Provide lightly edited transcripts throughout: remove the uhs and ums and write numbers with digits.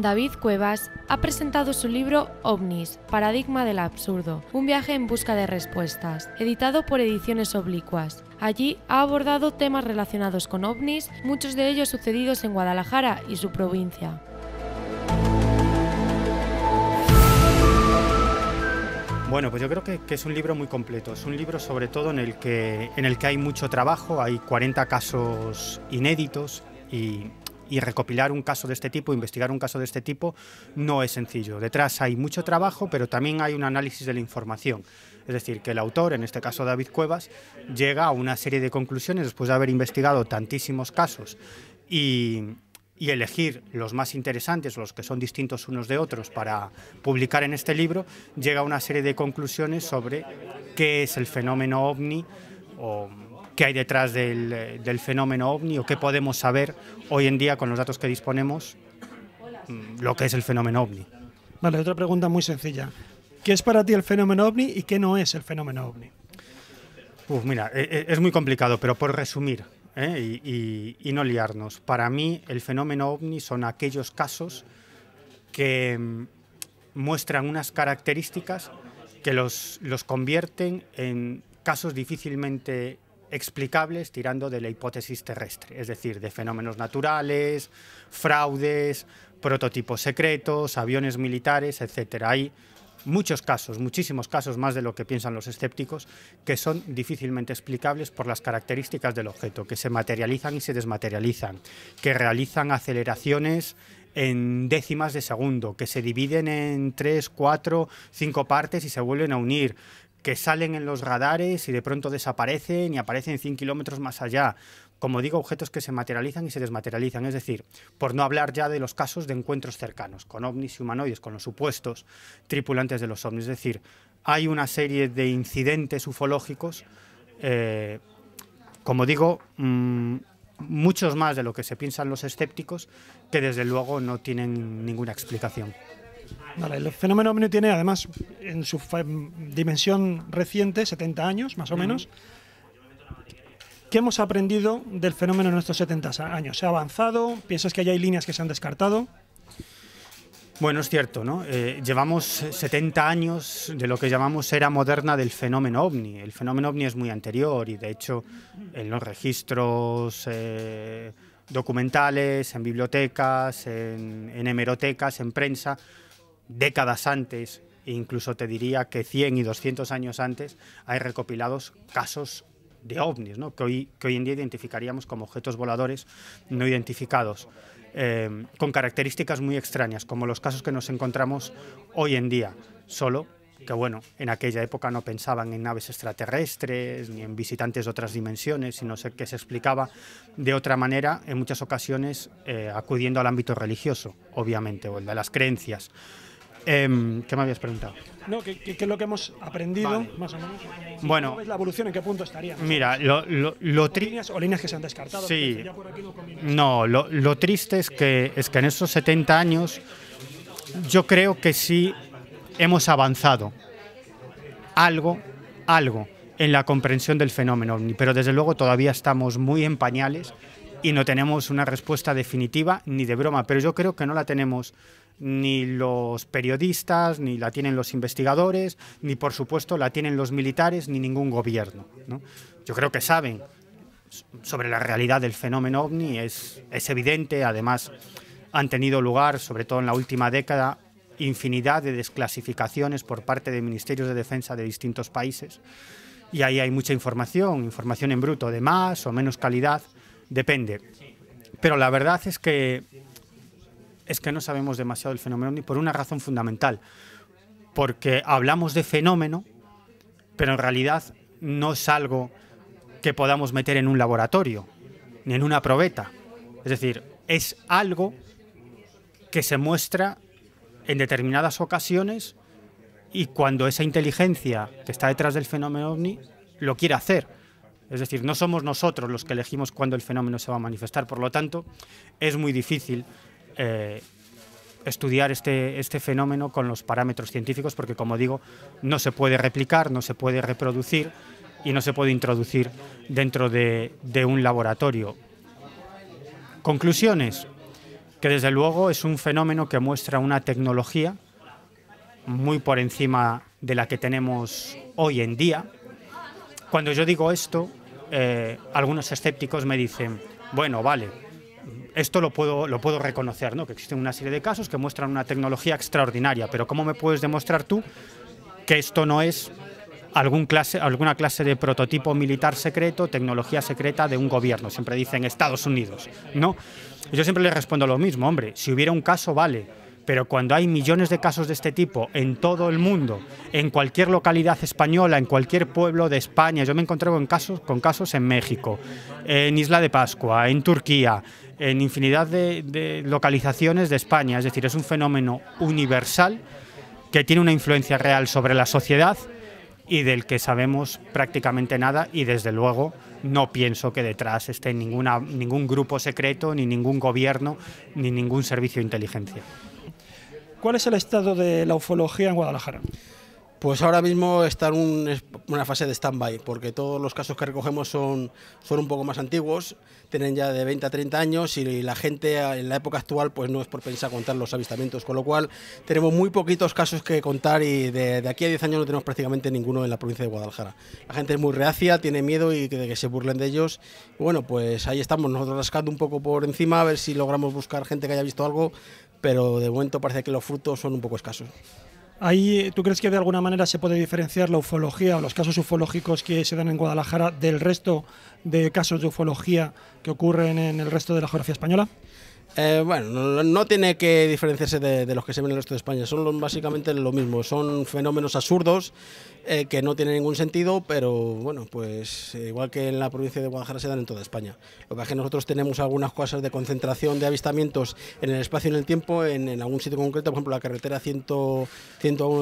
David Cuevas ha presentado su libro OVNIS, Paradigma del Absurdo, un viaje en busca de respuestas, editado por Ediciones Oblicuas. Allí ha abordado temas relacionados con ovnis, muchos de ellos sucedidos en Guadalajara y su provincia. Bueno, pues yo creo que es un libro muy completo, es un libro sobre todo en el que hay mucho trabajo, hay 40 casos inéditos y recopilar un caso de este tipo, investigar un caso de este tipo, no es sencillo. Detrás hay mucho trabajo, pero también hay un análisis de la información. Es decir, que el autor, en este caso David Cuevas, llega a una serie de conclusiones después de haber investigado tantísimos casos y elegir los más interesantes, los que son distintos unos de otros para publicar en este libro, llega a una serie de conclusiones sobre qué es el fenómeno OVNI o qué hay detrás del fenómeno OVNI o qué podemos saber hoy en día con los datos que disponemos lo que es el fenómeno OVNI. Vale, otra pregunta muy sencilla. ¿Qué es para ti el fenómeno OVNI y qué no es el fenómeno OVNI? Mira, es muy complicado, pero por resumir y no liarnos. Para mí el fenómeno OVNI son aquellos casos que muestran unas características que los convierten en casos difícilmente explicables tirando de la hipótesis terrestre, es decir, de fenómenos naturales, fraudes, prototipos secretos, aviones militares, etc. Hay muchos casos, muchísimos casos, más de lo que piensan los escépticos, que son difícilmente explicables por las características del objeto, que se materializan y se desmaterializan, que realizan aceleraciones en décimas de segundo, que se dividen en 3, 4, 5 partes y se vuelven a unir, que salen en los radares y de pronto desaparecen y aparecen 100 kilómetros más allá. Como digo, objetos que se materializan y se desmaterializan, es decir, por no hablar ya de los casos de encuentros cercanos con ovnis y humanoides, con los supuestos tripulantes de los ovnis. Es decir, hay una serie de incidentes ufológicos, como digo, muchos más de lo que se piensan los escépticos, que desde luego no tienen ninguna explicación. Vale, el fenómeno OVNI tiene además en su dimensión reciente, 70 años más o menos. ¿Qué hemos aprendido del fenómeno en estos 70 años? ¿Se ha avanzado? ¿Piensas que ya hay líneas que se han descartado? Bueno, es cierto, ¿no? Llevamos 70 años de lo que llamamos era moderna del fenómeno OVNI. El fenómeno OVNI es muy anterior y, de hecho, en los registros documentales, en bibliotecas, en hemerotecas, en prensa, décadas antes, e incluso te diría que 100 y 200 años antes, hay recopilados casos de ovnis, ¿no? que hoy en día identificaríamos como objetos voladores no identificados, con características muy extrañas, como los casos que nos encontramos hoy en día, solo que, bueno, en aquella época no pensaban en naves extraterrestres ni en visitantes de otras dimensiones, sino que se explicaba de otra manera, en muchas ocasiones acudiendo al ámbito religioso, obviamente, o el de las creencias. ¿Qué me habías preguntado? No, ¿qué es lo que hemos aprendido, vale, más o menos? Bueno, ¿cómo ves la evolución? ¿En qué punto estaría? Mira, líneas que se han descartado. Sí, no, lo triste es que en esos 70 años yo creo que sí hemos avanzado algo en la comprensión del fenómeno OVNI, pero desde luego todavía estamos muy en pañales y no tenemos una respuesta definitiva ni de broma, pero yo creo que no la tenemos ni los periodistas, ni la tienen los investigadores, ni por supuesto la tienen los militares, ni ningún gobierno, ¿no? Yo creo que saben sobre la realidad del fenómeno OVNI, es evidente, además han tenido lugar, sobre todo en la última década, infinidad de desclasificaciones por parte de ministerios de defensa de distintos países, y ahí hay mucha información en bruto, de más o menos calidad, depende. Pero la verdad es que no sabemos demasiado del fenómeno OVNI por una razón fundamental, porque hablamos de fenómeno, pero en realidad no es algo que podamos meter en un laboratorio, ni en una probeta. Es decir, es algo que se muestra en determinadas ocasiones y cuando esa inteligencia que está detrás del fenómeno OVNI lo quiere hacer. Es decir, no somos nosotros los que elegimos cuándo el fenómeno se va a manifestar, por lo tanto, es muy difícil estudiar este fenómeno con los parámetros científicos porque, como digo, no se puede replicar, no se puede reproducir y no se puede introducir dentro de un laboratorio. Conclusiones. que desde luego es un fenómeno que muestra una tecnología muy por encima de la que tenemos hoy en día. Cuando yo digo esto, algunos escépticos me dicen, bueno, vale, esto lo puedo reconocer, ¿no? Que existen una serie de casos que muestran una tecnología extraordinaria, pero ¿cómo me puedes demostrar tú que esto no es alguna clase de prototipo militar secreto, tecnología secreta de un gobierno? Siempre dicen Estados Unidos, ¿no? Yo siempre les respondo lo mismo, hombre, si hubiera un caso, vale, pero cuando hay millones de casos de este tipo en todo el mundo, en cualquier localidad española, en cualquier pueblo de España, yo me encontré con casos en México, en Isla de Pascua, en Turquía, en infinidad de localizaciones de España, es decir, es un fenómeno universal que tiene una influencia real sobre la sociedad y del que sabemos prácticamente nada, y desde luego no pienso que detrás esté ningún grupo secreto, ni ningún gobierno, ni ningún servicio de inteligencia. ¿Cuál es el estado de la ufología en Guadalajara? Pues ahora mismo está en una fase de stand-by, porque todos los casos que recogemos son un poco más antiguos, tienen ya de 20 a 30 años y la gente en la época actual pues no es por pensar contar los avistamientos, con lo cual tenemos muy poquitos casos que contar y de aquí a 10 años no tenemos prácticamente ninguno en la provincia de Guadalajara. La gente es muy reacia, tiene miedo y de que se burlen de ellos. Y bueno, pues ahí estamos nosotros rascando un poco por encima a ver si logramos buscar gente que haya visto algo, pero de momento parece que los frutos son un poco escasos. Ahí, ¿tú crees que de alguna manera se puede diferenciar la ufología o los casos ufológicos que se dan en Guadalajara del resto de casos de ufología que ocurren en el resto de la geografía española? Bueno, no tiene que diferenciarse de los que se ven en el resto de España, son básicamente lo mismo, son fenómenos absurdos que no tienen ningún sentido, pero bueno, pues igual que en la provincia de Guadalajara se dan en toda España. Lo que pasa es que nosotros tenemos algunas cosas de concentración de avistamientos en el espacio y en el tiempo, en algún sitio concreto, por ejemplo la carretera 101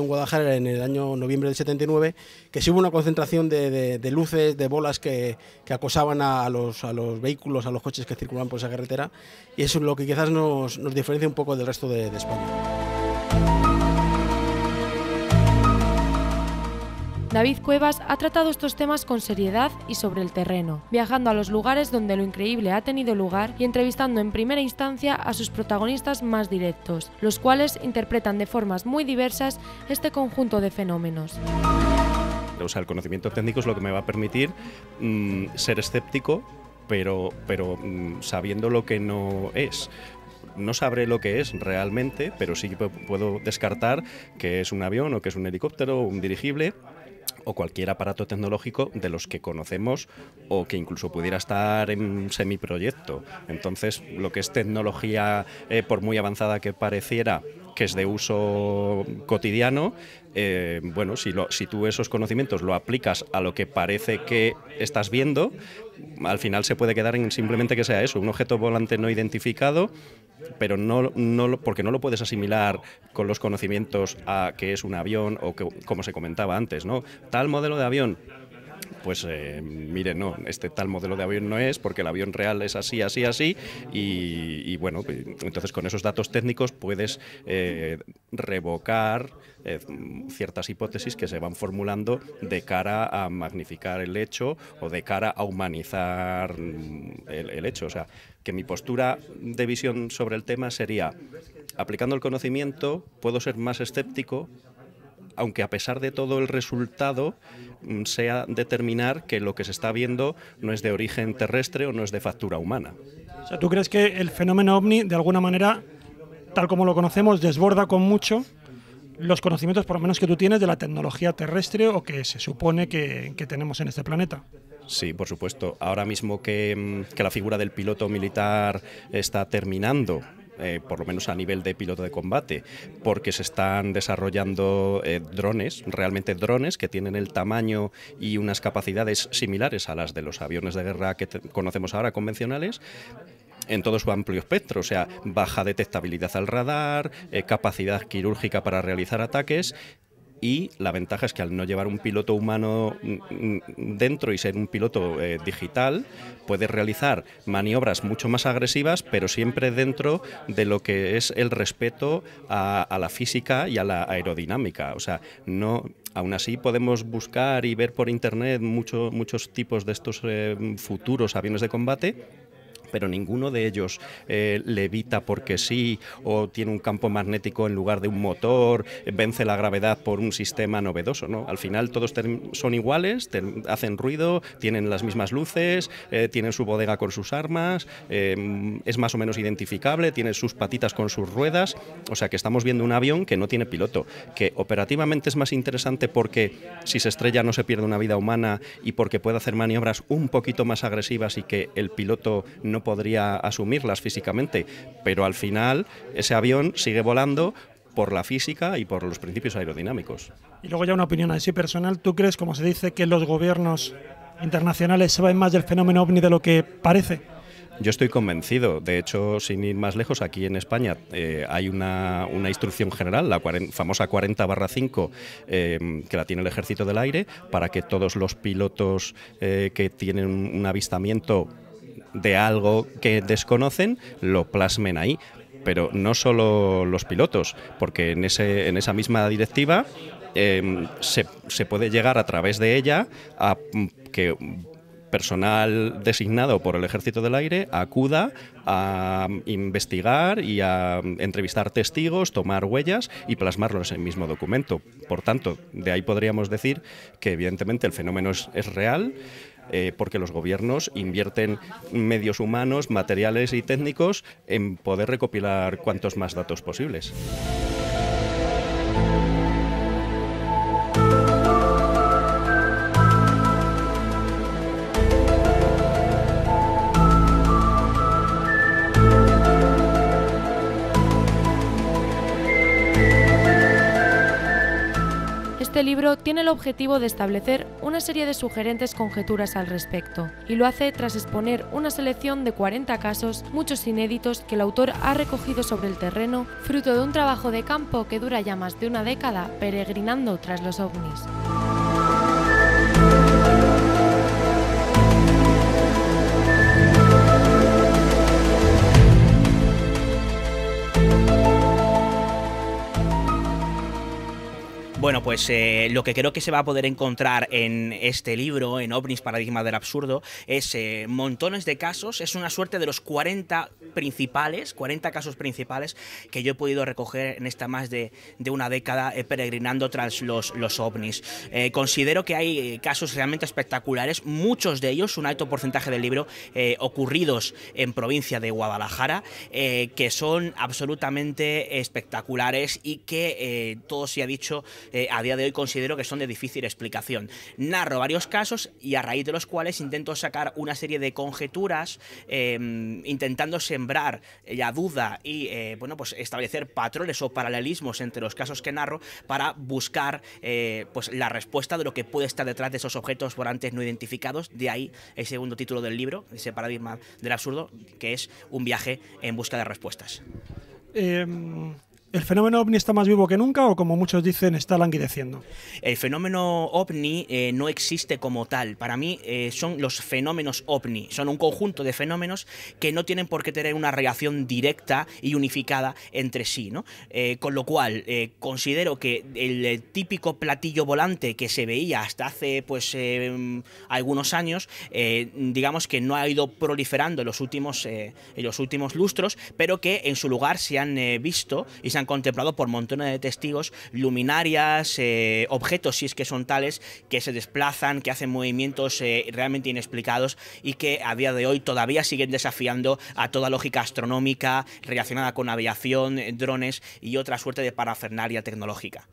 en Guadalajara en el año noviembre del 79, que sí hubo una concentración de luces, de bolas que acosaban a los vehículos, a los coches que circulaban por esa carretera, y eso es lo que quizás nos diferencia un poco del resto de España. David Cuevas ha tratado estos temas con seriedad y sobre el terreno, viajando a los lugares donde lo increíble ha tenido lugar y entrevistando en primera instancia a sus protagonistas más directos, los cuales interpretan de formas muy diversas este conjunto de fenómenos. O sea, el conocimiento técnico es lo que me va a permitir ser escéptico, pero sabiendo lo que no es. No sabré lo que es realmente, pero sí que puedo descartar que es un avión o que es un helicóptero o un dirigible o cualquier aparato tecnológico de los que conocemos o que incluso pudiera estar en semiproyecto. Entonces, lo que es tecnología, por muy avanzada que pareciera, que es de uso cotidiano, bueno, si tú esos conocimientos lo aplicas a lo que parece que estás viendo, al final se puede quedar en simplemente que sea eso, un objeto volante no identificado, pero porque no lo puedes asimilar con los conocimientos a que es un avión o que, como se comentaba antes, ¿no? Tal modelo de avión. Pues mire, no, este tal modelo de avión no es, porque el avión real es así, así, así, y bueno, entonces con esos datos técnicos puedes revocar ciertas hipótesis que se van formulando de cara a magnificar el hecho o de cara a humanizar el hecho. O sea, que mi postura de visión sobre el tema sería, aplicando el conocimiento, puedo ser más escéptico, aunque a pesar de todo el resultado sea determinar que lo que se está viendo no es de origen terrestre o no es de factura humana. O sea, ¿tú crees que el fenómeno ovni, de alguna manera, tal como lo conocemos, desborda con mucho los conocimientos, por lo menos que tú tienes, de la tecnología terrestre o que se supone que tenemos en este planeta? Sí, por supuesto. Ahora mismo que la figura del piloto militar está terminando, por lo menos a nivel de piloto de combate, porque se están desarrollando drones, realmente drones que tienen el tamaño y unas capacidades similares a las de los aviones de guerra que conocemos ahora convencionales, en todo su amplio espectro, o sea, baja detectabilidad al radar, capacidad quirúrgica para realizar ataques. Y la ventaja es que al no llevar un piloto humano dentro y ser un piloto digital, puedes realizar maniobras mucho más agresivas, pero siempre dentro de lo que es el respeto a la física y a la aerodinámica. O sea, no, aún así podemos buscar y ver por internet muchos tipos de estos futuros aviones de combate, pero ninguno de ellos levita porque sí, o tiene un campo magnético en lugar de un motor, vence la gravedad por un sistema novedoso, ¿no? Al final todos son iguales, hacen ruido, tienen las mismas luces, tienen su bodega con sus armas, es más o menos identificable, tiene sus patitas con sus ruedas, o sea que estamos viendo un avión que no tiene piloto, que operativamente es más interesante porque si se estrella no se pierde una vida humana y porque puede hacer maniobras un poquito más agresivas y que el piloto no podría asumirlas físicamente, pero al final ese avión sigue volando por la física y por los principios aerodinámicos. Y luego ya una opinión así personal, ¿tú crees, como se dice, que los gobiernos internacionales saben más del fenómeno OVNI de lo que parece? Yo estoy convencido. De hecho, sin ir más lejos, aquí en España hay una instrucción general, la famosa 40/5, que la tiene el Ejército del Aire, para que todos los pilotos que tienen un avistamiento de algo que desconocen lo plasmen ahí. Pero no solo los pilotos, porque en esa misma directiva se puede llegar a través de ella a que personal designado por el Ejército del Aire acuda a investigar y a entrevistar testigos, tomar huellas y plasmarlos en el mismo documento. Por tanto, de ahí podríamos decir que evidentemente el fenómeno es real, porque los gobiernos invierten medios humanos, materiales y técnicos en poder recopilar cuantos más datos posibles. Este libro tiene el objetivo de establecer una serie de sugerentes conjeturas al respecto, y lo hace tras exponer una selección de 40 casos, muchos inéditos, que el autor ha recogido sobre el terreno, fruto de un trabajo de campo que dura ya más de una década peregrinando tras los ovnis. Bueno, pues lo que creo que se va a poder encontrar en este libro, en OVNIS, Paradigma del Absurdo, es montones de casos. Es una suerte de los 40 casos principales que yo he podido recoger en esta más de una década peregrinando tras los OVNIs. Considero que hay casos realmente espectaculares, muchos de ellos, un alto porcentaje del libro, ocurridos en provincia de Guadalajara, que son absolutamente espectaculares y que, todo se ha dicho, a día de hoy considero que son de difícil explicación. Narro varios casos y a raíz de los cuales intento sacar una serie de conjeturas, intentando sembrar la duda y bueno, pues establecer patrones o paralelismos entre los casos que narro para buscar pues la respuesta de lo que puede estar detrás de esos objetos volantes no identificados. De ahí el segundo título del libro, ese Paradigma del Absurdo, que es un viaje en busca de respuestas. ¿El fenómeno OVNI está más vivo que nunca o, como muchos dicen, está languideciendo? El fenómeno OVNI no existe como tal. Para mí son los fenómenos OVNI. Son un conjunto de fenómenos que no tienen por qué tener una relación directa y unificada entre sí, ¿no? Con lo cual, considero que el típico platillo volante que se veía hasta hace pues algunos años, digamos que no ha ido proliferando en los últimos lustros, pero que en su lugar se han visto y se han contemplado por montones de testigos, luminarias, objetos, si es que son tales, que se desplazan, que hacen movimientos realmente inexplicados y que a día de hoy todavía siguen desafiando a toda lógica astronómica relacionada con aviación, drones y otra suerte de parafernalia tecnológica.